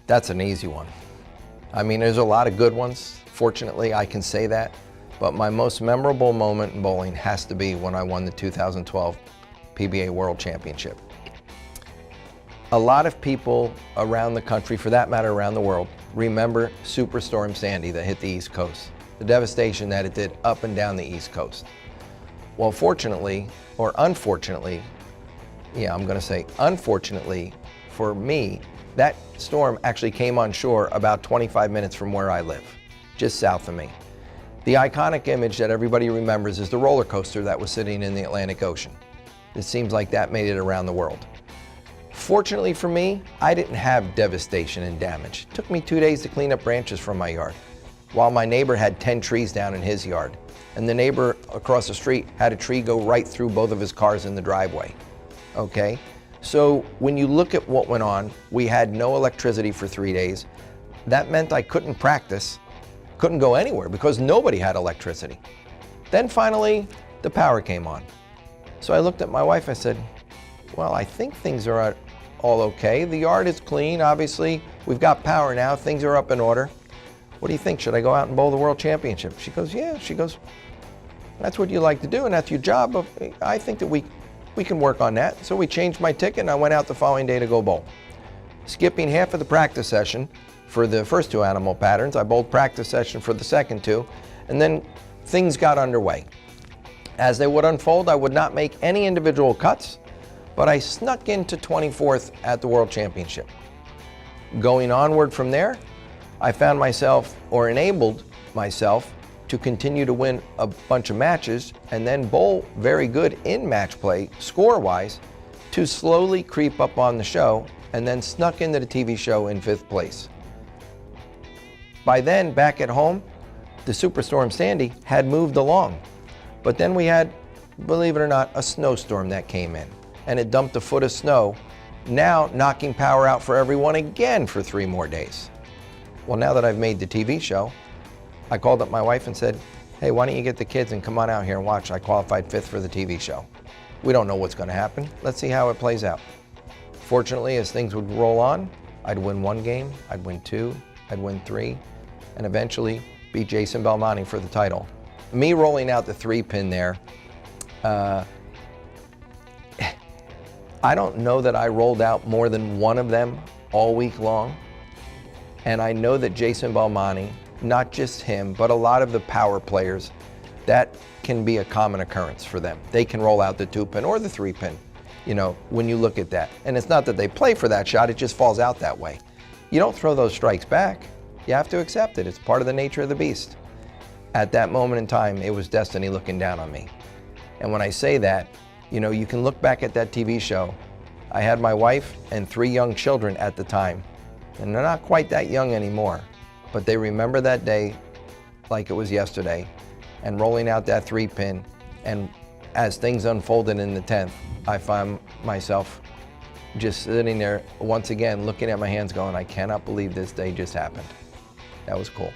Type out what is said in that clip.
That's an easy one. I mean, there's a lot of good ones. Fortunately, I can say that. But my most memorable moment in bowling has to be when I won the 2012 PBA World Championship. A lot of people around the country, for that matter around the world, remember Superstorm Sandy that hit the East Coast, the devastation that it did up and down the East Coast. Well, fortunately, or unfortunately, I'm going to say unfortunately for me, that storm actually came on shore about 25 minutes from where I live, just south of me. The iconic image that everybody remembers is the roller coaster that was sitting in the Atlantic Ocean. It seems like that made it around the world. Fortunately for me, I didn't have devastation and damage. It took me 2 days to clean up branches from my yard, while my neighbor had 10 trees down in his yard. And the neighbor across the street had a tree go right through both of his cars in the driveway. Okay? So when you look at what went on, we had no electricity for 3 days. That meant I couldn't practice, couldn't go anywhere because nobody had electricity. Then finally, the power came on. So I looked at my wife, I said, well, I think things are all okay. The yard is clean, obviously. We've got power now, things are up in order. What do you think? Should I go out and bowl the World Championship? She goes, yeah. She goes, that's what you like to do and that's your job, but I think that we can work on that. So we changed my ticket and I went out the following day to go bowl. Skipping half of the practice session for the first two animal patterns, I bowled practice session for the second two, and then things got underway. As they would unfold, I would not make any individual cuts, but I snuck into 24th at the World Championship. Going onward from there, I found myself, or enabled myself, to continue to win a bunch of matches and then bowl very good in match play, score-wise, to slowly creep up on the show and then snuck into the TV show in 5th place. By then, back at home, the Superstorm Sandy had moved along. But then we had, believe it or not, a snowstorm that came in, and it dumped a foot of snow, now knocking power out for everyone again for 3 more days. Well, now that I've made the TV show, I called up my wife and said, hey, why don't you get the kids and come on out here and watch. I qualified 5th for the TV show. We don't know what's going to happen. Let's see how it plays out. Fortunately, as things would roll on, I'd win 1 game, I'd win 2, I'd win 3, and eventually beat Jason Belmonte for the title. Me rolling out the 3-pin there, I don't know that I rolled out more than one of them all week long. And I know that Jason Belmonte, not just him, but a lot of the power players, that can be a common occurrence for them. They can roll out the 2-pin or the 3-pin, when you look at that. And it's not that they play for that shot, it just falls out that way. You don't throw those strikes back. You have to accept it. It's part of the nature of the beast. At that moment in time, it was destiny looking down on me. And when I say that, you can look back at that TV show. I had my wife and 3 young children at the time, and they're not quite that young anymore, but they remember that day like it was yesterday, and rolling out that 3-pin, and as things unfolded in the 10th, I found myself just sitting there once again, looking at my hands going, I cannot believe this day just happened. That was cool.